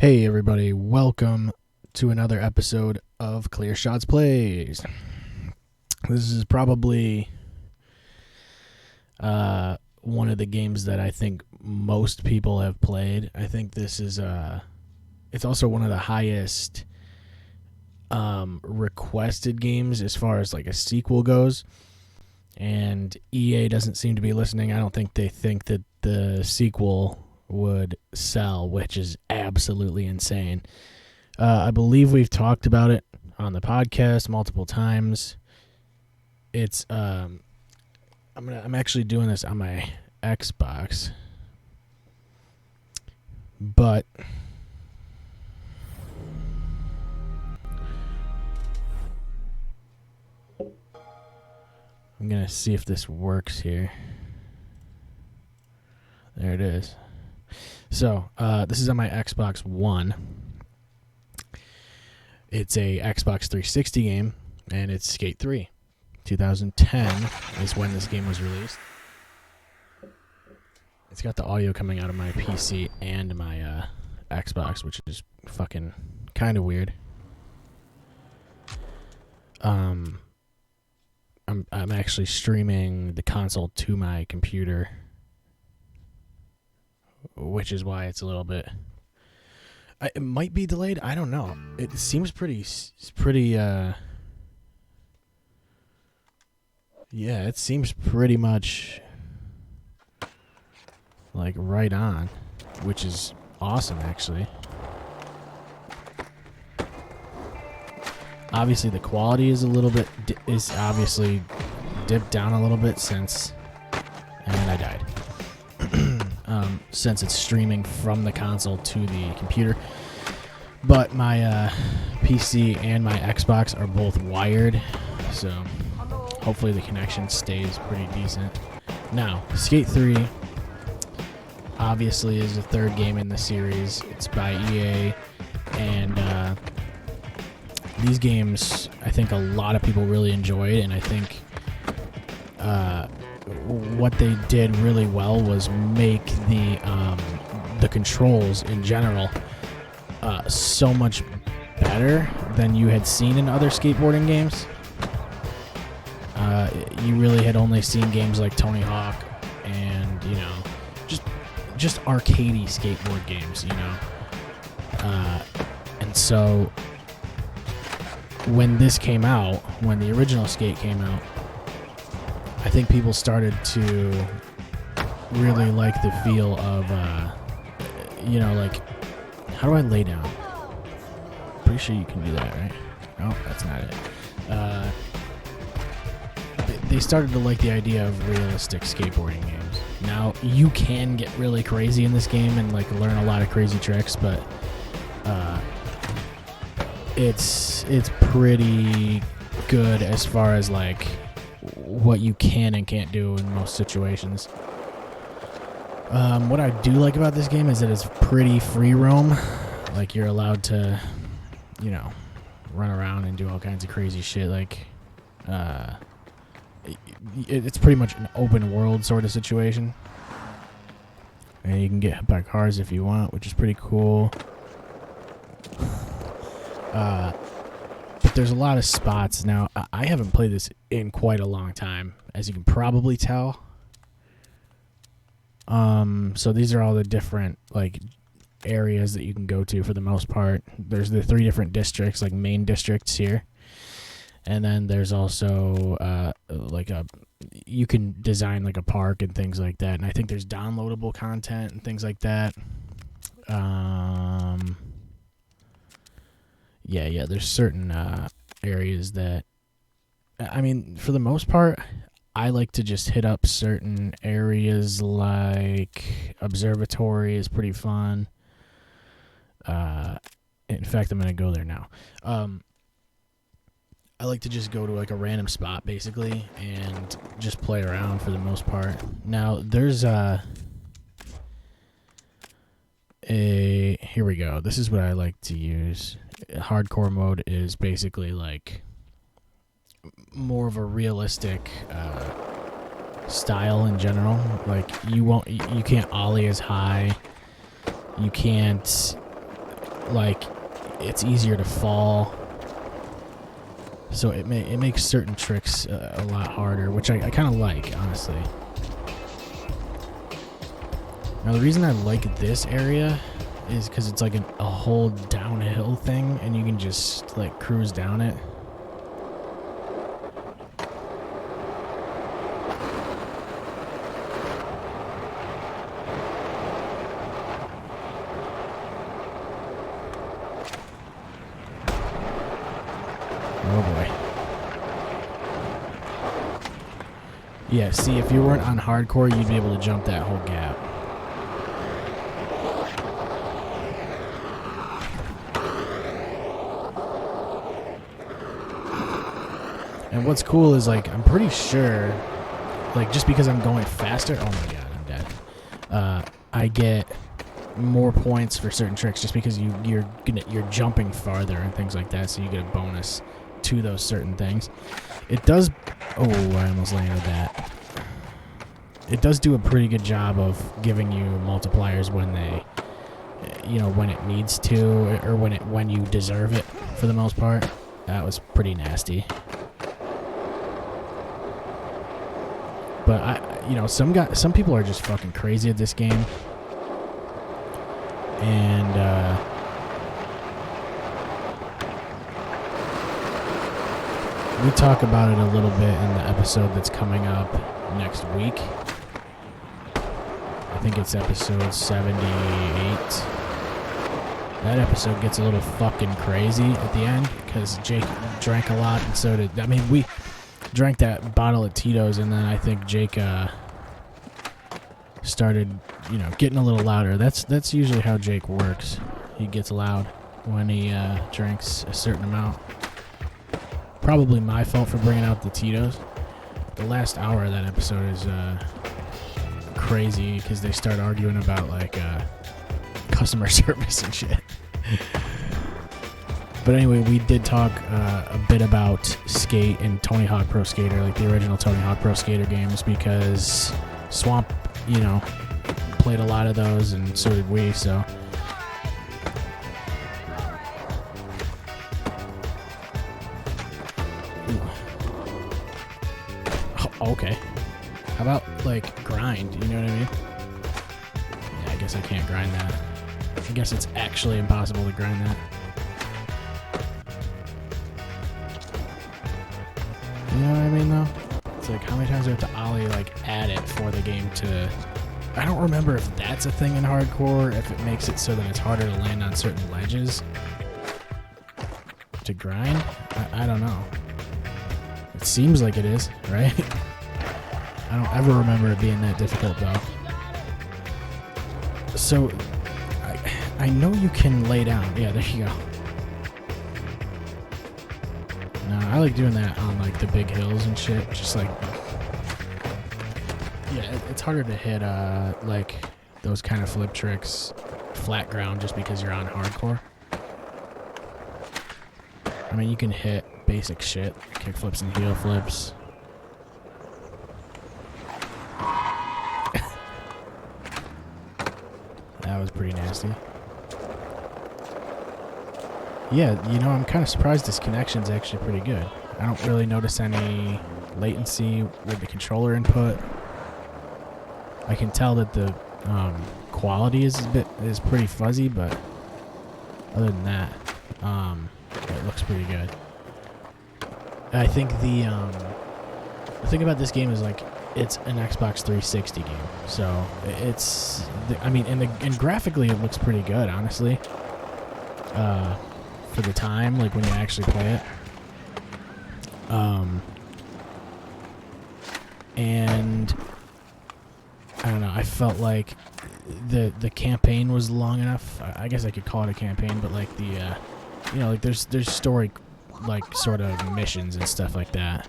Hey everybody, welcome to another episode of Clear Shots Plays. This is probably one of the games that I think most people have played. I think this is it's also one of the highest requested games as far as like a sequel goes. And EA doesn't seem to be listening. I don't think they think that the sequel would sell, which is absolutely insane. I believe we've talked about it on the podcast multiple times. It's I'm actually doing this on my Xbox, but I'm gonna see if this works here. There it is. So, this is on my Xbox One. It's a Xbox 360 game, and it's Skate 3. 2010 is when this game was released. It's got the audio coming out of my PC and my Xbox, which is fucking kind of weird. I'm actually streaming the console to my computer, which is why it's a little bit. It might be delayed. I don't know. It seems pretty. Yeah, it seems pretty much like right on, which is awesome, actually. Obviously, the quality is a little bit is obviously dipped down a little bit since, and I died. Since it's streaming from the console to the computer. But my PC and my Xbox are both wired, so hopefully the connection stays pretty decent. Now, Skate 3 obviously is the third game in the series. It's by EA, and these games I think a lot of people really enjoyed, and I think what they did really well was make the controls in general so much better than you had seen in other skateboarding games. You really had only seen games like Tony Hawk and, you know, just arcadey skateboard games, you know. And so when this came out, when the original Skate came out, I think people started to really like the feel of, you know, like, how do I lay down? Pretty sure you can do that, right? No, that's not it. They started to like the idea of realistic skateboarding games. Now, you can get really crazy in this game and, like, learn a lot of crazy tricks, but it's pretty good as far as, like, what you can and can't do in most situations. What I do like about this game is that it's pretty free roam. Like, you're allowed to, you know, run around and do all kinds of crazy shit. Like, it's pretty much an open world sort of situation. And you can get hit by cars if you want, which is pretty cool. But there's a lot of spots. Now, I haven't played this in quite a long time, as you can probably tell. So these are all the different, like, areas that you can go to for the most part. There's the 3 different districts, like main districts here. And then there's also, you can design like a park and things like that. And I think there's downloadable content and things like that. Yeah, there's certain areas that, I mean, for the most part, I like to just hit up certain areas, like observatory is pretty fun. In fact, I'm going to go there now. I like to just go to like a random spot, basically, and just play around for the most part. Now, there's here we go. This is what I like to use. Hardcore mode is basically like more of a realistic style in general. Like, you can't ollie as high. You can't like it's easier to fall. So it makes certain tricks a lot harder, which I kind of like, honestly. Now the reason I like this area is because it's like a whole downhill thing, and you can just like cruise down it. Oh boy. Yeah, see, if you weren't on hardcore, you'd be able to jump that whole gap. And what's cool is, like, I'm pretty sure, like, just because I'm going faster, oh my god, I'm dead. I get more points for certain tricks just because you're jumping farther and things like that, so you get a bonus to those certain things. It does. Oh, I almost landed that. It does do a pretty good job of giving you multipliers when they, when it needs to, or when you deserve it. For the most part, that was pretty nasty. But some people are just fucking crazy at this game, and we talk about it a little bit in the episode that's coming up next week. I think it's episode 78. That episode gets a little fucking crazy at the end because Jake drank a lot, and so did. I mean, we drank that bottle of Tito's, and then I think Jake started, getting a little louder. That's usually how Jake works. He gets loud when he drinks a certain amount. Probably my fault for bringing out the Tito's. The last hour of that episode is crazy because they start arguing about like customer service and shit. But anyway, we did talk a bit about Skate and Tony Hawk Pro Skater, like the original Tony Hawk Pro Skater games, because Swamp, played a lot of those, and so did we, so. Oh, okay. How about, like, grind, you know what I mean? Yeah, I guess I can't grind that. I guess it's actually impossible to grind that. You know what I mean, though? It's like, how many times do I have to ollie, like, at it for the game to... I don't remember if that's a thing in hardcore, if it makes it so that it's harder to land on certain ledges to grind. I don't know. It seems like it is, right? I don't ever remember it being that difficult, though. So, I know you can lay down. Yeah, there you go. No, I like doing that on, like, the big hills and shit. Just, like... Yeah, it's harder to hit, like, those kind of flip tricks flat ground just because you're on hardcore. I mean, you can hit basic shit. Kick flips and heel flips. That was pretty nasty. Yeah, I'm kind of surprised this connection's actually pretty good. I don't really notice any latency with the controller input. I can tell that the quality is pretty fuzzy, but other than that, it looks pretty good. I think the thing about this game is, like, it's an Xbox 360 game, so it's and graphically it looks pretty good, honestly. For the time, like when you actually play it. And I don't know, I felt like the campaign was long enough. I guess I could call it a campaign, but like the like there's story, like, sort of missions and stuff like that.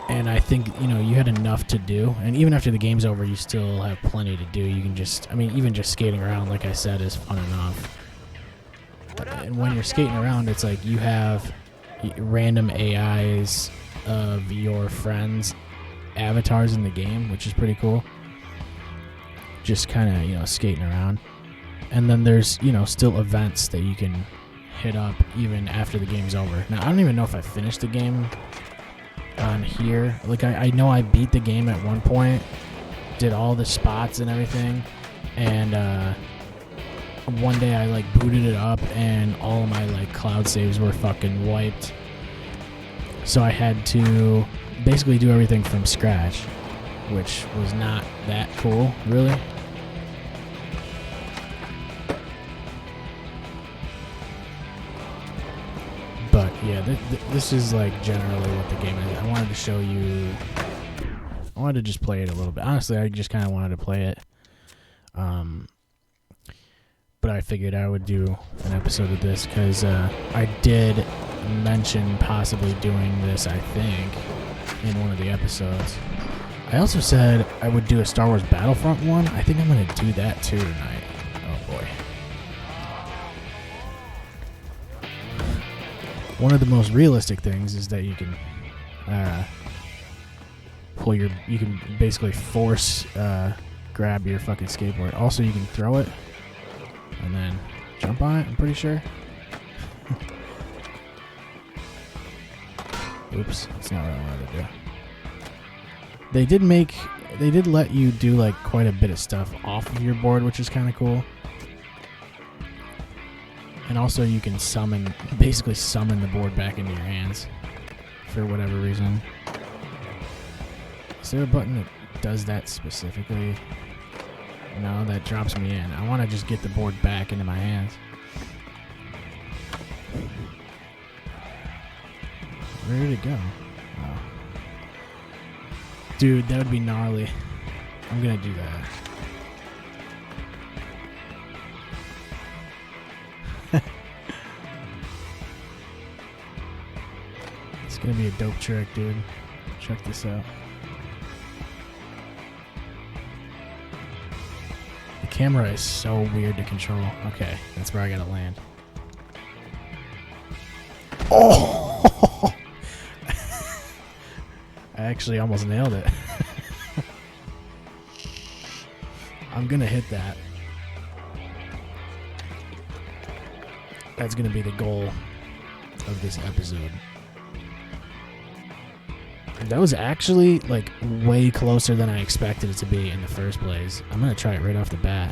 And I think, you had enough to do, and even after the game's over, you still have plenty to do. You can just, even just skating around, like I said, is fun enough. And when you're skating around, it's like you have random AIs of your friends' avatars in the game, which is pretty cool. Just kind of, skating around. And then there's, still events that you can hit up even after the game's over. Now, I don't even know if I finished the game on here. Like, I know I beat the game at one point, did all the spots and everything, and one day I, like, booted it up, and all of my, like, cloud saves were fucking wiped. So I had to basically do everything from scratch, which was not that cool, really. But yeah, this is like generally what the game is. I wanted to show you. I wanted to just play it a little bit. Honestly, I just kind of wanted to play it. But I figured I would do an episode of this because I did mention possibly doing this, I think, in one of the episodes. I also said I would do a Star Wars Battlefront one. I think I'm going to do that too tonight. Oh boy. One of the most realistic things is that you can you can basically force grab your fucking skateboard. Also, you can throw it and then jump on it, I'm pretty sure. Oops, that's not what I wanted to do. They did let you do like quite a bit of stuff off of your board, which is kind of cool. And also you can basically summon the board back into your hands for whatever reason. Is there a button that does that specifically? No, that drops me in. I want to just get the board back into my hands. Where did it go? Oh. Dude, that would be gnarly. I'm going to do that. It's going to be a dope trick, dude. Check this out. The camera is so weird to control. Okay, that's where I got to land. Oh! I actually almost nailed it. I'm going to hit that. That's going to be the goal of this episode. That was actually like way closer than I expected it to be in the first place. I'm going to try it right off the bat.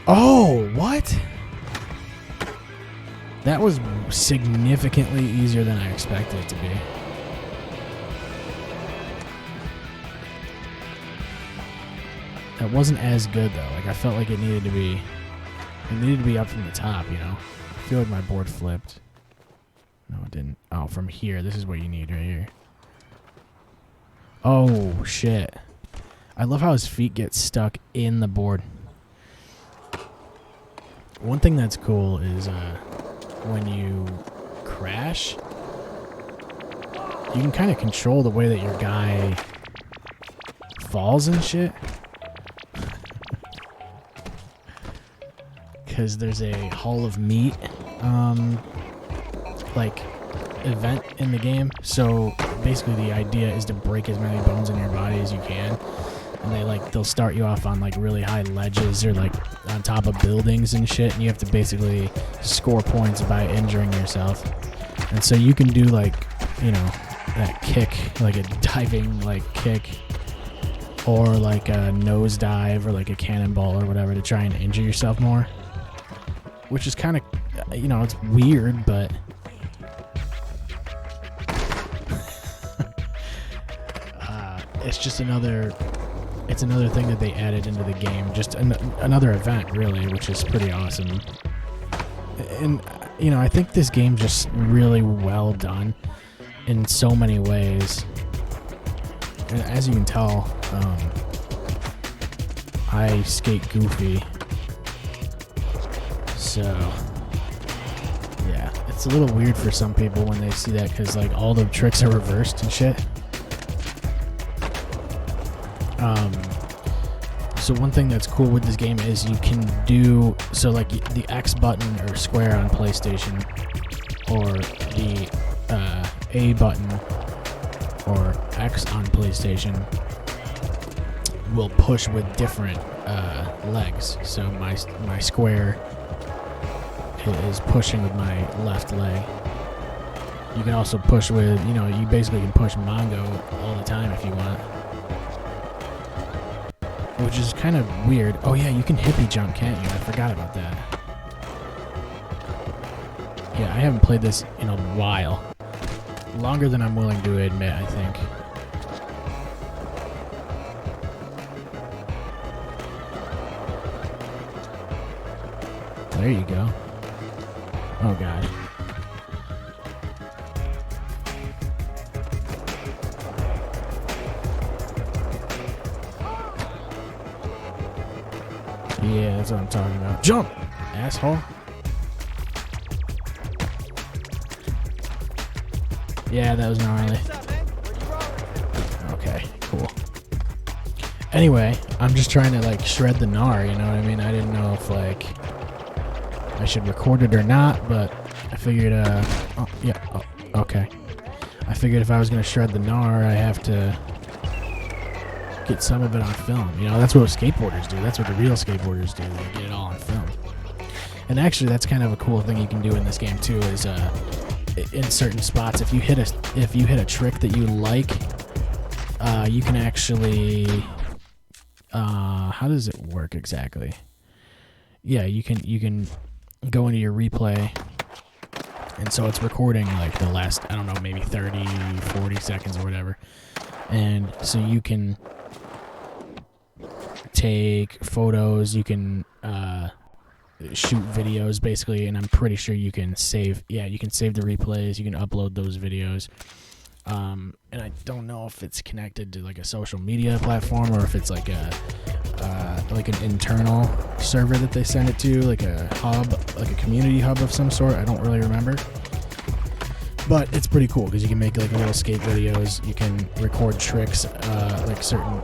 Oh, what? That was significantly easier than I expected it to be. That wasn't as good though. Like I felt like it needed to be up from the top, you know. I feel like my board flipped. No, it didn't. Oh, from here. This is what you need right here. Oh, shit. I love how his feet get stuck in the board. One thing that's cool is when you crash, you can kind of control the way that your guy falls and shit. Because there's a Hall of Meat like event in the game. So basically the idea is to break as many bones in your body as you can. And they'll start you off on like really high ledges or like on top of buildings and shit, and you have to basically score points by injuring yourself. And so you can do like, you know, that kick, like a diving like kick, or like a nose dive or like a cannonball or whatever to try and injure yourself more. Which is kind of, you know, it's weird, but it's just another thing that they added into the game. Just another event, really, which is pretty awesome. And, you know, I think this game's just really well done in so many ways. And as you can tell, I skate goofy. So, yeah, it's a little weird for some people when they see that because, like, all the tricks are reversed and shit. So one thing that's cool with this game is you can do, so like the X button or square on PlayStation, or the A button or X on PlayStation will push with different legs. So my square is pushing with my left leg. You can also push with, you basically can push Mongo all the time if you want. Which is kind of weird. Oh yeah, you can hippie jump, can't you? I forgot about that. Yeah, I haven't played this in a while. Longer than I'm willing to admit, I think. There you go. Oh god. Yeah, that's what I'm talking about. Jump, asshole. Yeah, that was gnarly. Okay, cool. Anyway, I'm just trying to like shred the gnar, you know what I mean? I didn't know if like I should record it or not, but I figured okay. I figured if I was gonna shred the gnar, I have to get some of it on film. That's what skateboarders do. That's what the real skateboarders do. They get it all on film. And actually, that's kind of a cool thing you can do in this game too. Is in certain spots, if you hit a trick that you like, you can actually. How does it work exactly? Yeah, you can go into your replay, and so it's recording like the last, I don't know, maybe 30, 40 seconds or whatever, and so you can take photos, you can shoot videos basically, and I'm pretty sure you can save the replays, you can upload those videos, and I don't know if it's connected to like a social media platform or if it's like like an internal server that they send it to, like a hub, like a community hub of some sort. I don't really remember, but it's pretty cool because you can make like little skate videos. You can record tricks, like certain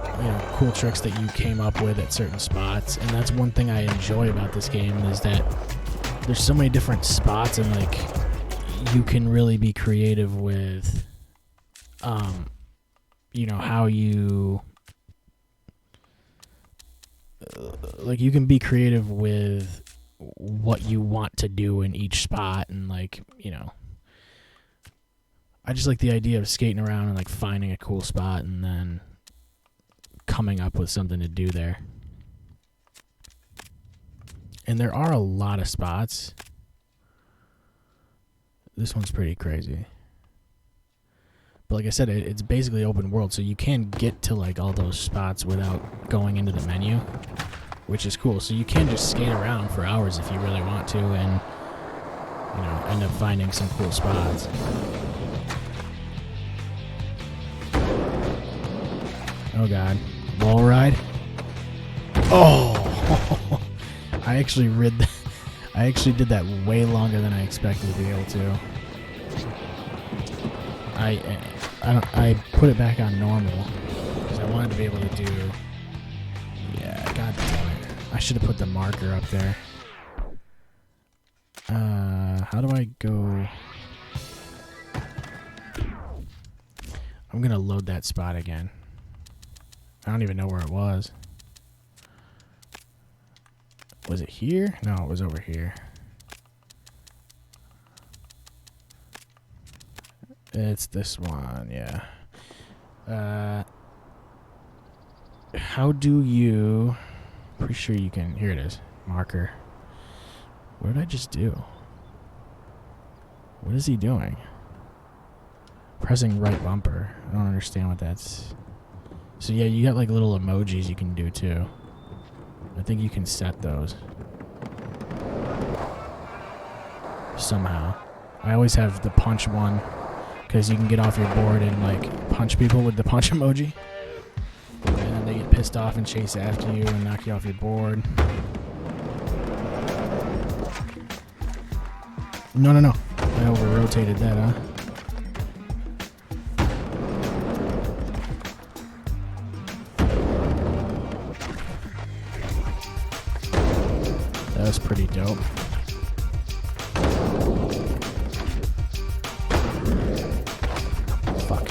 cool tricks that you came up with at certain spots. And that's one thing I enjoy about this game, is that there's so many different spots, and like you can really be creative with how you like you can be creative with what you want to do in each spot, and like I just like the idea of skating around and like finding a cool spot and then coming up with something to do there. And there are a lot of spots. This one's pretty crazy. But like I said, it's basically open world, so you can get to like all those spots without going into the menu, which is cool. So you can just skate around for hours if you really want to, and end up finding some cool spots. Oh god, wall ride. Oh, I actually did that way longer than I expected to be able to. I put it back on normal because I wanted to be able to do. Yeah, god damn it! I should have put the marker up there. How do I go? I'm gonna load that spot again. I don't even know where it was. Was it here? No, it was over here. It's this one, yeah. How do you... Pretty sure you can... Here it is. Marker. What did I just do? What is he doing? Pressing right bumper. I don't understand what that's... So yeah, you got like little emojis you can do too. I think you can set those. Somehow. I always have the punch one, because you can get off your board and like punch people with the punch emoji. And then they get pissed off and chase after you and knock you off your board. No. I over-rotated that, huh? That was pretty dope. Fuck.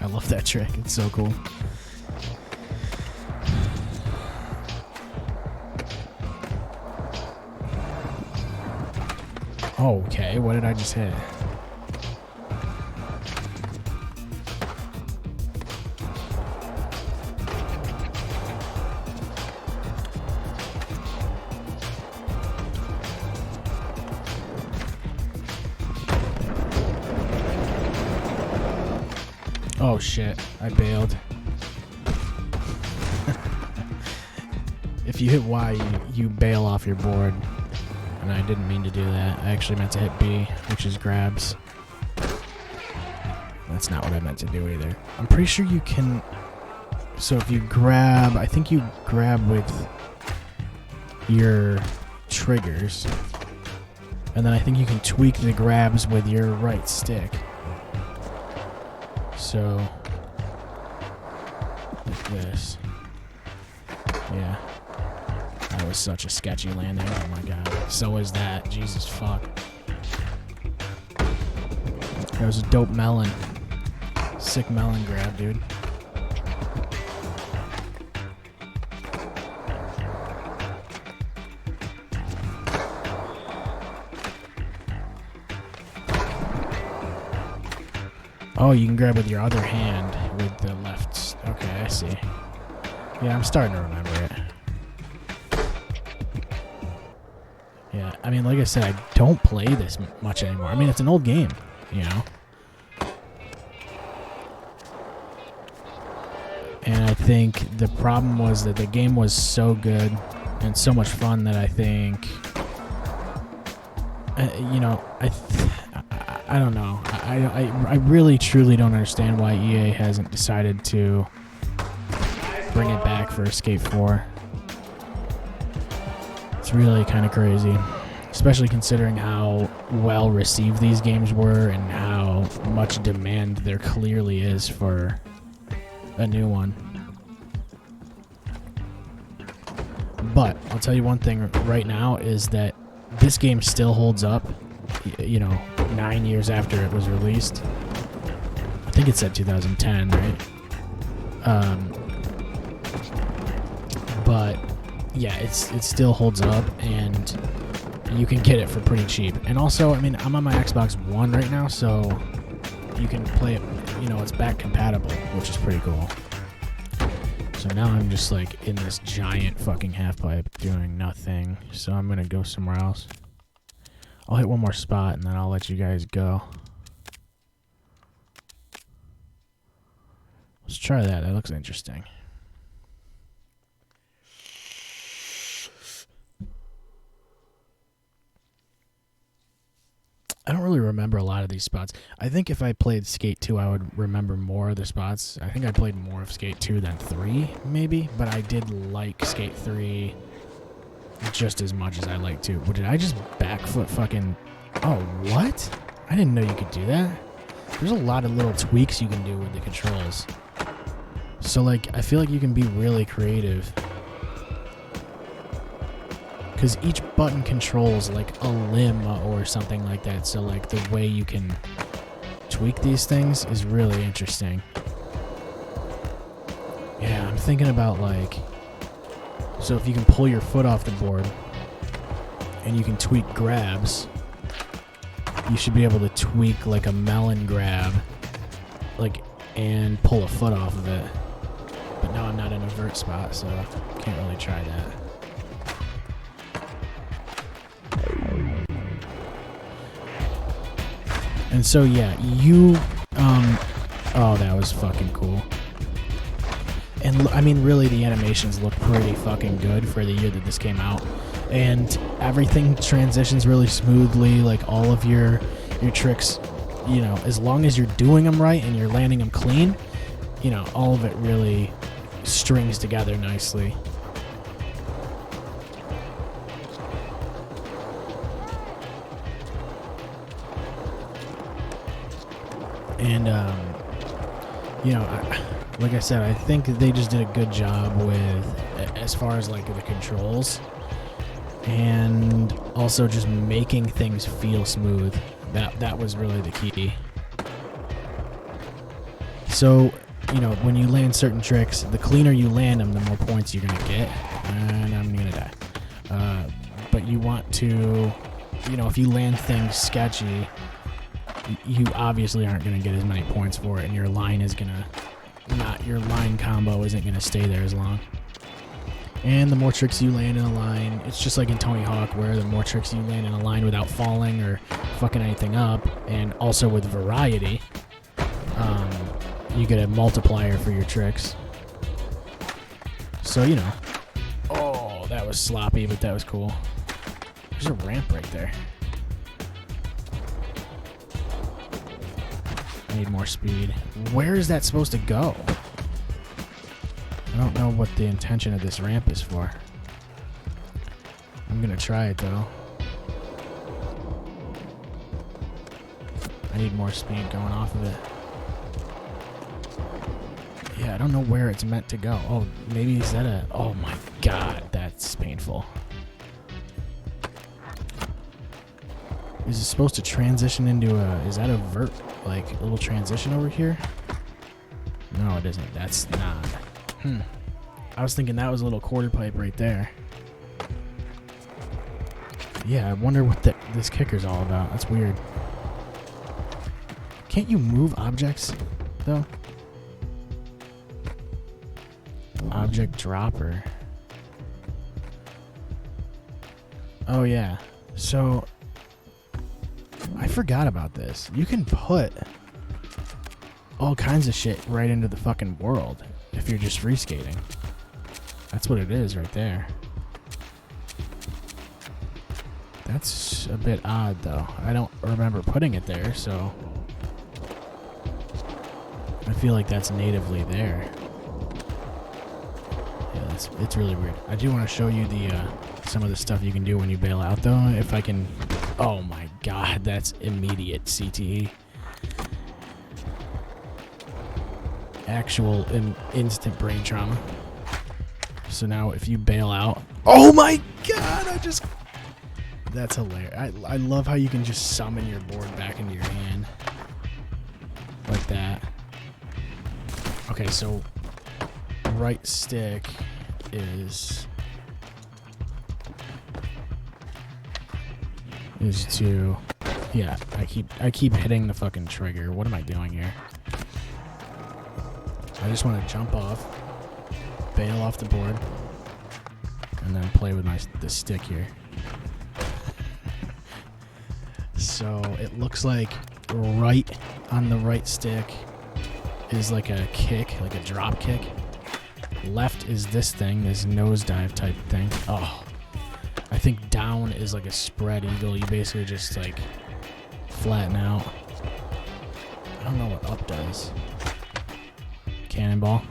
I love that trick. It's so cool. Okay, what did I just hit? Oh shit, I bailed. If you hit Y, you bail off your board. And I didn't mean to do that. I actually meant to hit B, which is grabs. That's not what I meant to do either. I'm pretty sure you can... So if you grab... I think you grab with your triggers. And then I think you can tweak the grabs with your right stick. So... like this. Yeah. That was such a sketchy landing. Oh my god. So is that. Jesus fuck. That was a dope melon. Sick melon grab, dude. Oh, you can grab with your other hand with the left. Okay, I see. Yeah, I'm starting to remember it. Yeah, I mean, like I said, I don't play this much anymore. I mean, it's an old game, you know? And I think the problem was that the game was so good and so much fun that I think, you know, I don't know. I really, truly don't understand why EA hasn't decided to bring it back for Skate 4. It's really kind of crazy, especially considering how well received these games were and how much demand there clearly is for a new one. But I'll tell you one thing right now is that this game still holds up, you know, 9 years after it was released. I think it said 2010, right? But yeah, it still holds up, and you can get it for pretty cheap. And also, I mean, I'm on my Xbox One right now, so you can play it, you know, it's back compatible, which is pretty cool. So now I'm just like in this giant fucking half pipe doing nothing. So I'm gonna go somewhere else. I'll hit one more spot and then I'll let you guys go. Let's try that. That looks interesting. I don't really remember a lot of these spots. I think if I played Skate 2, I would remember more of the spots. I think I played more of Skate 2 than 3, maybe. But I did like Skate 3 just as much as I like 2. But did I just backfoot fucking... Oh, what? I didn't know you could do that. There's a lot of little tweaks you can do with the controls. So, like, I feel like you can be really creative. Because each button controls like a limb or something like that. So like the way you can tweak these things is really interesting. Yeah, I'm thinking about like, so if you can pull your foot off the board and you can tweak grabs, you should be able to tweak like a melon grab, like, and pull a foot off of it. But now I'm not in a vert spot, so I can't really try that. And so yeah, you oh, that was fucking cool. And I mean, really, the animations look pretty fucking good for the year that this came out, and everything transitions really smoothly. Like all of your tricks, you know, as long as you're doing them right and you're landing them clean, you know, all of it really strings together nicely. And, you know, like I said, I think they just did a good job with, as far as like the controls, and also just making things feel smooth. That was really the key. So, you know, when you land certain tricks, the cleaner you land them, the more points you're going to get. And I'm going to die. But you want to, you know, if you land things sketchy, you obviously aren't going to get as many points for it, and your line is going to not, your line combo isn't going to stay there as long. And the more tricks you land in a line, it's just like in Tony Hawk, where the more tricks you land in a line without falling or fucking anything up, and also with variety, you get a multiplier for your tricks. So, you know. Oh, that was sloppy, but that was cool. There's a ramp right there. I need more speed. Where is that supposed to go? I don't know what the intention of this ramp is for. I'm gonna try it though. I need more speed going off of it. Yeah, I don't know where it's meant to go. Oh, maybe is that a... Oh my god, that's painful. Is it supposed to transition into a... Is that a vert, like, a little transition over here? No, it isn't. That's not. I was thinking that was a little quarter pipe right there. Yeah, I wonder what this kicker's all about. That's weird. Can't you move objects, though? Object dropper. Oh, yeah. So, I forgot about this. You can put all kinds of shit right into the fucking world if you're just free skating. That's what it is right there. That's a bit odd, though. I don't remember putting it there, so I feel like that's natively there. Yeah, it's really weird. I do want to show you the some of the stuff you can do when you bail out, though. If I can... Oh my god, that's immediate CTE. Actual instant brain trauma. So now if you bail out... Oh my god, I just... That's hilarious. I love how you can just summon your board back into your hand. Like that. Okay, so right stick is to... Yeah, I keep hitting the fucking trigger. What am I doing here? I just want to jump off, bail off the board, and then play with the stick here. So it looks like right on the right stick is like a kick, like a drop kick. Left is this thing, this nosedive type thing. Oh, I think down is like a spread eagle. You basically just like flatten out. I don't know what up does. Cannonball.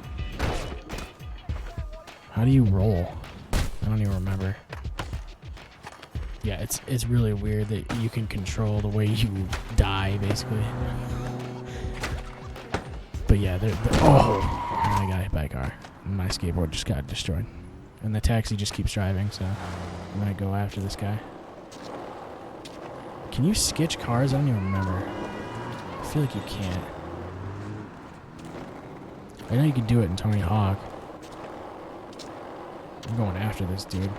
How do you roll? I don't even remember. Yeah, it's really weird that you can control the way you die, basically. But yeah, oh! And I got hit by a car. My skateboard just got destroyed. And the taxi just keeps driving, so I'm gonna go after this guy. Can you sketch cars? I don't even remember. I feel like you can't. I know you can do it in Tony Hawk. I'm going after this dude.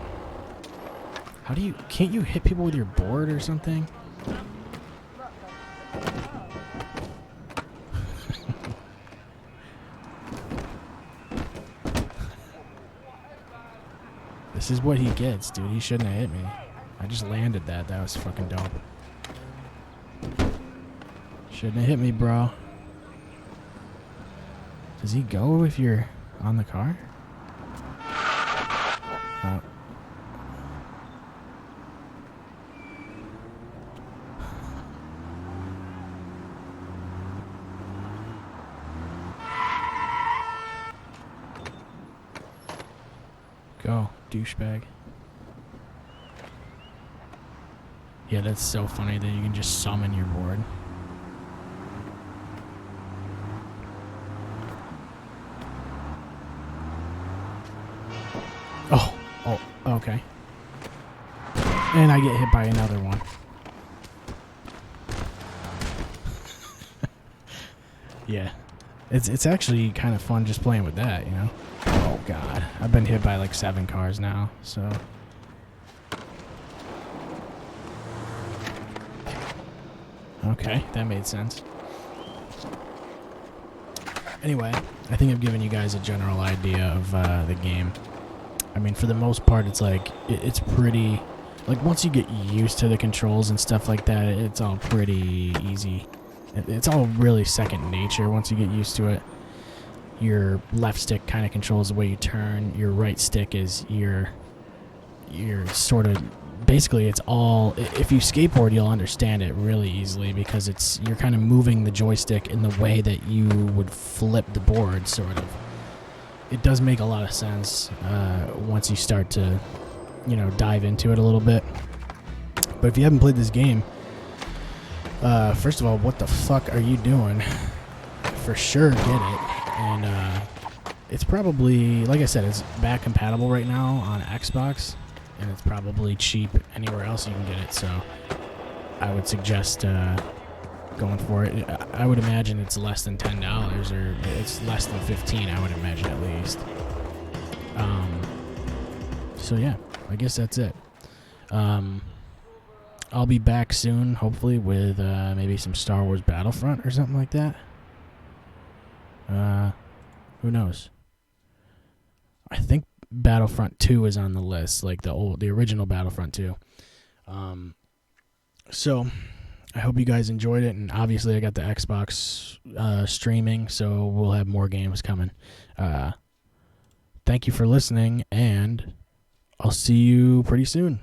How do you... Can't you hit people with your board or something? This is what he gets, dude. He shouldn't have hit me. I just landed that. That was fucking dope. Shouldn't have hit me, bro. Does he go if you're on the car? Oh. Go, douchebag. Yeah, that's so funny that you can just summon your board. Oh, okay. And I get hit by another one. Yeah. It's actually kind of fun just playing with that, you know? Oh, God. I've been hit by like 7 cars now, so... Okay, that made sense. Anyway, I think I've given you guys a general idea of the game. I mean, for the most part, it's like, it's pretty... Like, once you get used to the controls and stuff like that, it's all pretty easy. It's all really second nature once you get used to it. Your left stick kind of controls the way you turn. Your right stick is your sort of... Basically, it's all... If you skateboard, you'll understand it really easily because you're kind of moving the joystick in the way that you would flip the board, sort of. It does make a lot of sense once you start to, you know, dive into it a little bit. But if you haven't played this game, first of all, what the fuck are you doing? For sure get it. And it's probably, like I said, it's back compatible right now on Xbox. And it's probably cheap anywhere else you can get it, so I would suggest going for it. I would imagine it's less than $10, or it's less than $15, I would imagine at least. So yeah, I guess that's it. I'll be back soon, hopefully, with maybe some Star Wars Battlefront or something like that. Who knows? I think Battlefront 2 is on the list, like the original Battlefront 2. So I hope you guys enjoyed it, and obviously I got the Xbox streaming, so we'll have more games coming. Thank you for listening, and I'll see you pretty soon.